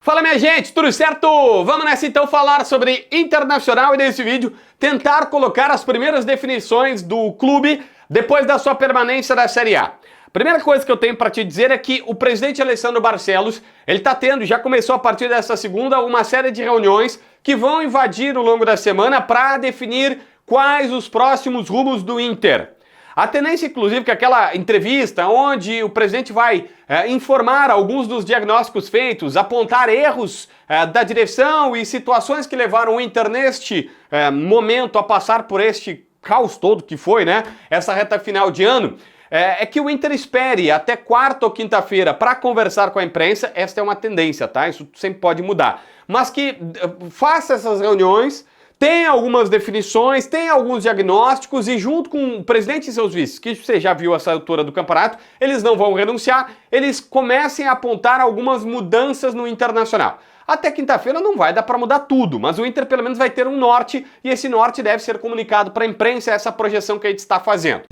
Fala minha gente, tudo certo? Vamos nessa então falar sobre Internacional e nesse vídeo tentar colocar as primeiras definições do clube depois da sua permanência na Série A. A primeira coisa que eu tenho para te dizer é que o presidente Alessandro Barcelos, ele está tendo, já começou a partir dessa segunda, uma série de reuniões que vão invadir ao longo da semana para definir quais os próximos rumos do Inter. A tendência, inclusive, que aquela entrevista onde o presidente vai informar alguns dos diagnósticos feitos, apontar erros da direção e situações que levaram o Inter neste momento a passar por este caos todo que foi, né? Essa reta final de ano, é que o Inter espere até quarta ou quinta-feira para conversar com a imprensa. Esta é uma tendência, tá? Isso sempre pode mudar. Mas que faça essas reuniões, tem algumas definições, tem alguns diagnósticos e junto com o presidente e seus vices, que você já viu essa altura do campeonato, eles não vão renunciar, eles comecem a apontar algumas mudanças no Internacional. Até quinta-feira não vai dar para mudar tudo, mas o Inter pelo menos vai ter um norte e esse norte deve ser comunicado para a imprensa, essa projeção que a gente está fazendo.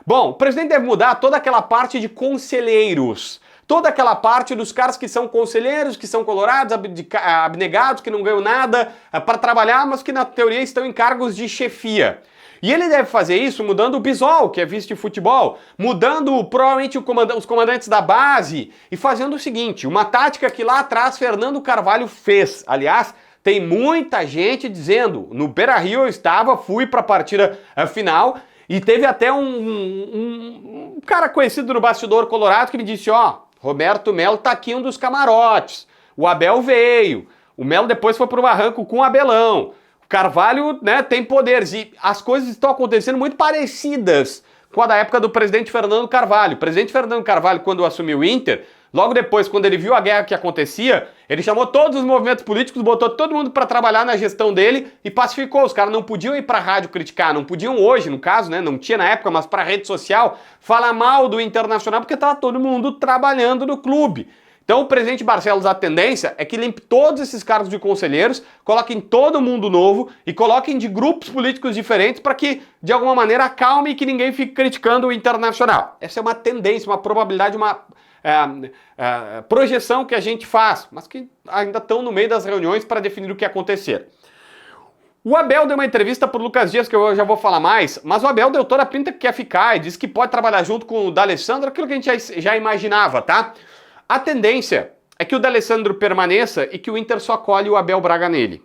Bom, o presidente deve mudar toda aquela parte de conselheiros. Toda aquela parte dos caras que são conselheiros, que são colorados, abnegados, que não ganham nada para trabalhar, mas que na teoria estão em cargos de chefia. E ele deve fazer isso mudando o Bisol, que é vice de futebol, mudando provavelmente os comandantes da base e fazendo o seguinte, uma tática que lá atrás Fernando Carvalho fez. Aliás, tem muita gente dizendo, no Beira-Rio eu estava, fui para a partida final e teve até um cara conhecido no bastidor colorado que me disse, ó, Roberto Melo tá aqui um dos camarotes, o Abel veio, o Melo depois foi pro barranco com o Abelão, o Carvalho, né, tem poderes e as coisas estão acontecendo muito parecidas com a da época do presidente Fernando Carvalho. O presidente Fernando Carvalho, quando assumiu o Inter, logo depois, quando ele viu a guerra que acontecia, ele chamou todos os movimentos políticos, botou todo mundo para trabalhar na gestão dele e pacificou. Os caras não podiam ir para a rádio criticar, não podiam hoje, no caso, né? Não tinha na época, mas para a rede social, falar mal do Internacional porque estava todo mundo trabalhando no clube. Então o presidente Barcelos, a tendência é que limpe todos esses cargos de conselheiros, coloquem todo mundo novo e coloquem de grupos políticos diferentes para que, de alguma maneira, acalme e que ninguém fique criticando o Internacional. Essa é uma tendência, uma probabilidade, uma projeção que a gente faz, mas que ainda estão no meio das reuniões para definir o que acontecer. O Abel deu uma entrevista para o Lucas Dias, que eu já vou falar mais, mas o Abel deu toda a pinta que quer ficar e disse que pode trabalhar junto com o D'Alessandro, aquilo que a gente já imaginava, tá? A tendência é que o D'Alessandro permaneça e que o Inter só colhe o Abel Braga nele,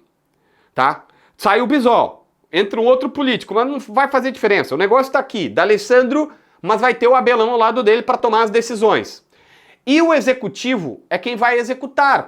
tá? Sai o Bisol, entra um outro político, mas não vai fazer diferença. O negócio está aqui, D'Alessandro, mas vai ter o Abelão ao lado dele para tomar as decisões. E o executivo é quem vai executar,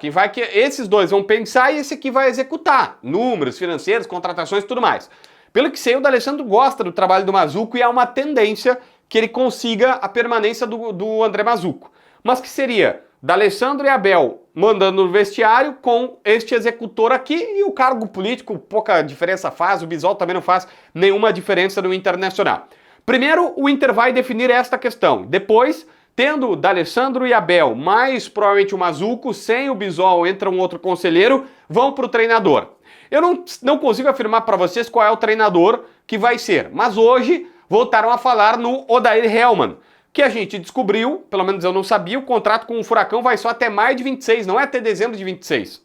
esses dois vão pensar e esse aqui vai executar. Números, financeiros, contratações e tudo mais. Pelo que sei, o D'Alessandro gosta do trabalho do Mazzucco e há uma tendência que ele consiga a permanência do André Mazzucco. Mas que seria D'Alessandro e Abel mandando no vestiário com este executor aqui e o cargo político, pouca diferença faz, o Bisol também não faz nenhuma diferença no Internacional. Primeiro, o Inter vai definir esta questão. Depois, tendo D'Alessandro e Abel, mais provavelmente o Mazzucco, sem o Bisol, entra um outro conselheiro, vão para o treinador. Eu não consigo afirmar para vocês qual é o treinador que vai ser, mas hoje voltaram a falar no Odair Hellmann, que a gente descobriu, pelo menos eu não sabia, o contrato com o Furacão vai só até maio de 26, não é até dezembro de 26.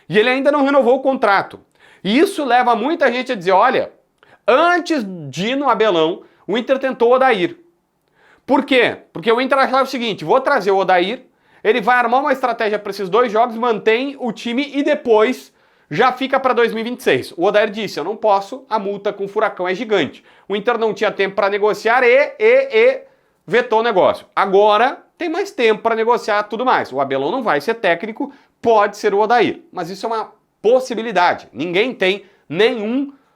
E ele ainda não renovou o contrato. E isso leva muita gente a dizer, olha, antes de ir no Abelão, o Inter tentou o Odair. Por quê? Porque o Inter achava o seguinte, vou trazer o Odair, ele vai armar uma estratégia para esses dois jogos, mantém o time e depois já fica para 2026. O Odair disse, eu não posso, a multa com o Furacão é gigante. O Inter não tinha tempo para negociar e vetou o negócio. Agora tem mais tempo para negociar tudo mais. O Abelão não vai ser técnico, pode ser o Odair, mas isso é uma possibilidade. Ninguém tem,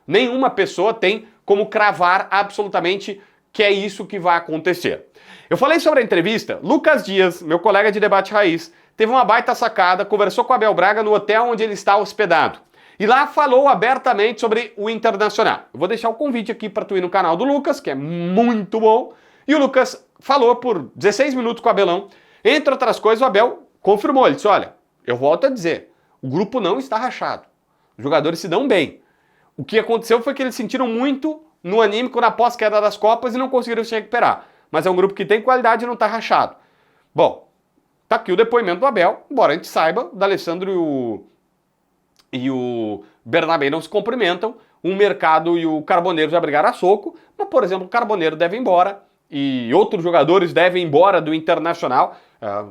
nenhuma pessoa tem como cravar absolutamente que é isso que vai acontecer. Eu falei sobre a entrevista, Lucas Dias, meu colega de debate raiz, teve uma baita sacada, conversou com o Abel Braga no hotel onde ele está hospedado. E lá falou abertamente sobre o Internacional. Eu vou deixar o convite aqui para tu ir no canal do Lucas, que é muito bom. E o Lucas falou por 16 minutos com o Abelão. Entre outras coisas, o Abel confirmou. Ele disse, olha, eu volto a dizer, o grupo não está rachado. Os jogadores se dão bem. O que aconteceu foi que eles sentiram muito no anímico na pós-queda das Copas e não conseguiram se recuperar. mas é um grupo que tem qualidade e não está rachado. Bom, tá aqui o depoimento do Abel, embora a gente saiba, o D'Alessandro e o Bernabé não se cumprimentam, o Mercado e o Carboneiro já brigaram a soco, mas, por exemplo, o Carboneiro deve ir embora e outros jogadores devem ir embora do Internacional.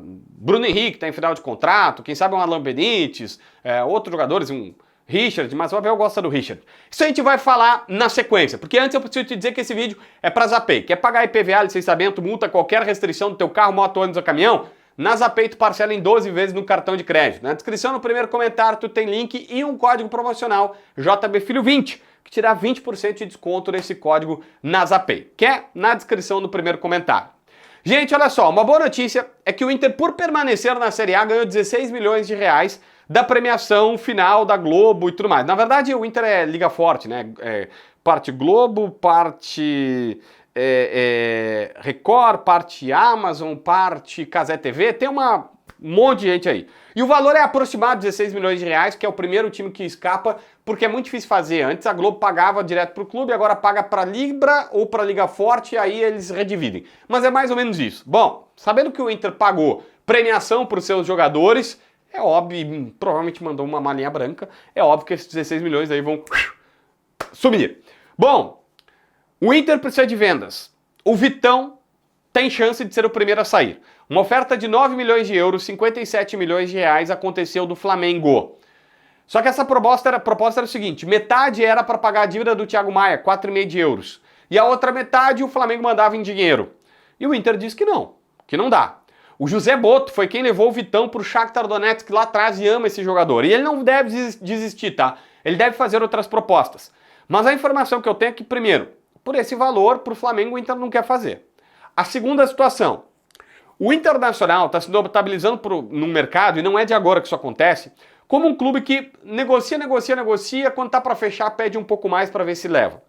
Bruno Henrique está em final de contrato, quem sabe um Alan Benítez, outros jogadores, um Richard, mas o Abel gosta do Richard. Isso a gente vai falar na sequência, porque antes eu preciso te dizer que esse vídeo é para Zapay. Quer pagar IPVA, licenciamento, multa, qualquer restrição do teu carro, moto, ônibus ou caminhão? Na Zapay tu parcela em 12 vezes no cartão de crédito. Na descrição, no primeiro comentário, tu tem link e um código promocional JBFilho20, que te dá 20% de desconto nesse código na Zapay, que é na descrição do primeiro comentário. Gente, olha só, uma boa notícia é que o Inter, por permanecer na Série A, ganhou 16 milhões de reais da premiação final da Globo e tudo mais. Na verdade, o Inter é Liga Forte, né? Parte Globo, parte Record, parte Amazon, parte Cazé TV, tem um monte de gente aí. E o valor é aproximado de 16 milhões de reais, que é o primeiro time que escapa, porque é muito difícil fazer. Antes a Globo pagava direto pro clube, agora paga pra Libra ou pra Liga Forte, e aí eles redividem. Mas é mais ou menos isso. Bom, sabendo que o Inter pagou premiação pros seus jogadores, é óbvio, provavelmente mandou uma malinha branca, é óbvio que esses 16 milhões aí vão sumir. Bom, o Inter precisa de vendas. O Vitão tem chance de ser o primeiro a sair. Uma oferta de 9 milhões de euros, 57 milhões de reais aconteceu do Flamengo. Só que essa proposta era o seguinte, metade era para pagar a dívida do Thiago Maia, 4,5 de euros. E a outra metade o Flamengo mandava em dinheiro. E o Inter disse que não dá. O José Boto foi quem levou o Vitão pro Shakhtar Donetsk lá atrás e ama esse jogador. E ele não deve desistir, tá? Ele deve fazer outras propostas. Mas a informação que eu tenho é que, primeiro, por esse valor, pro Flamengo o Inter não quer fazer. A segunda situação, o Internacional está se notabilizando no mercado, e não é de agora que isso acontece, como um clube que negocia, quando tá para fechar pede um pouco mais para ver se leva.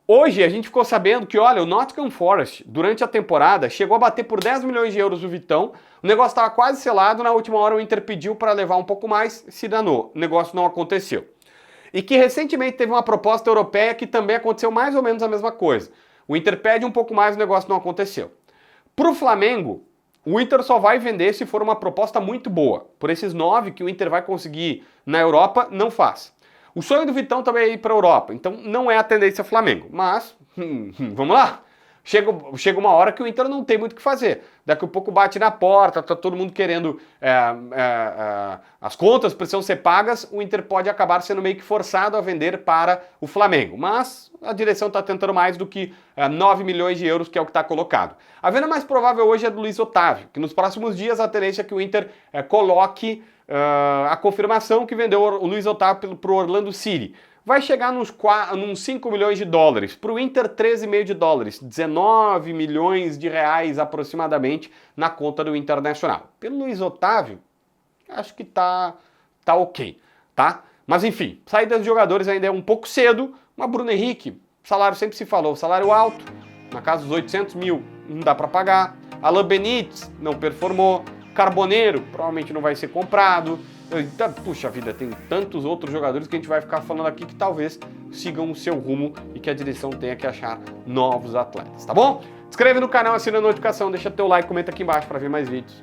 Hoje a gente ficou sabendo que, olha, o Nottingham Forest, durante a temporada, chegou a bater por 10 milhões de euros o Vitão, o negócio estava quase selado, na última hora o Inter pediu para levar um pouco mais, se danou, o negócio não aconteceu. E que recentemente teve uma proposta europeia que também aconteceu mais ou menos a mesma coisa. O Inter pede um pouco mais, o negócio não aconteceu. Pro Flamengo, o Inter só vai vender se for uma proposta muito boa. Por esses 9 que o Inter vai conseguir na Europa, não faz. O sonho do Vitão também é ir para a Europa, então não é a tendência Flamengo. Mas, vamos lá. Chega uma hora que o Inter não tem muito o que fazer. Daqui a pouco bate na porta, tá todo mundo querendo... as contas precisam ser pagas, o Inter pode acabar sendo meio que forçado a vender para o Flamengo. Mas a direção está tentando mais do que 9 milhões de euros, que é o que está colocado. A venda mais provável hoje é do Luiz Otávio, que nos próximos dias a tendência é que o Inter coloque a confirmação que vendeu o Luiz Otávio para o Orlando City. Vai chegar nos 5 milhões de dólares. Para o Inter, 13,5 de dólares. 19 milhões de reais aproximadamente na conta do Internacional. Pelo Luiz Otávio, acho que tá ok, tá? Mas enfim, saída dos jogadores ainda é um pouco cedo. Mas Bruno Henrique, salário sempre se falou, salário alto, na casa dos 800 mil, não dá para pagar. Alan Benítez não performou. Carboneiro provavelmente não vai ser comprado. Puxa vida, tem tantos outros jogadores que a gente vai ficar falando aqui que talvez sigam o seu rumo e que a direção tenha que achar novos atletas, tá bom? Se inscreve no canal, assina a notificação, deixa teu like, comenta aqui embaixo para ver mais vídeos.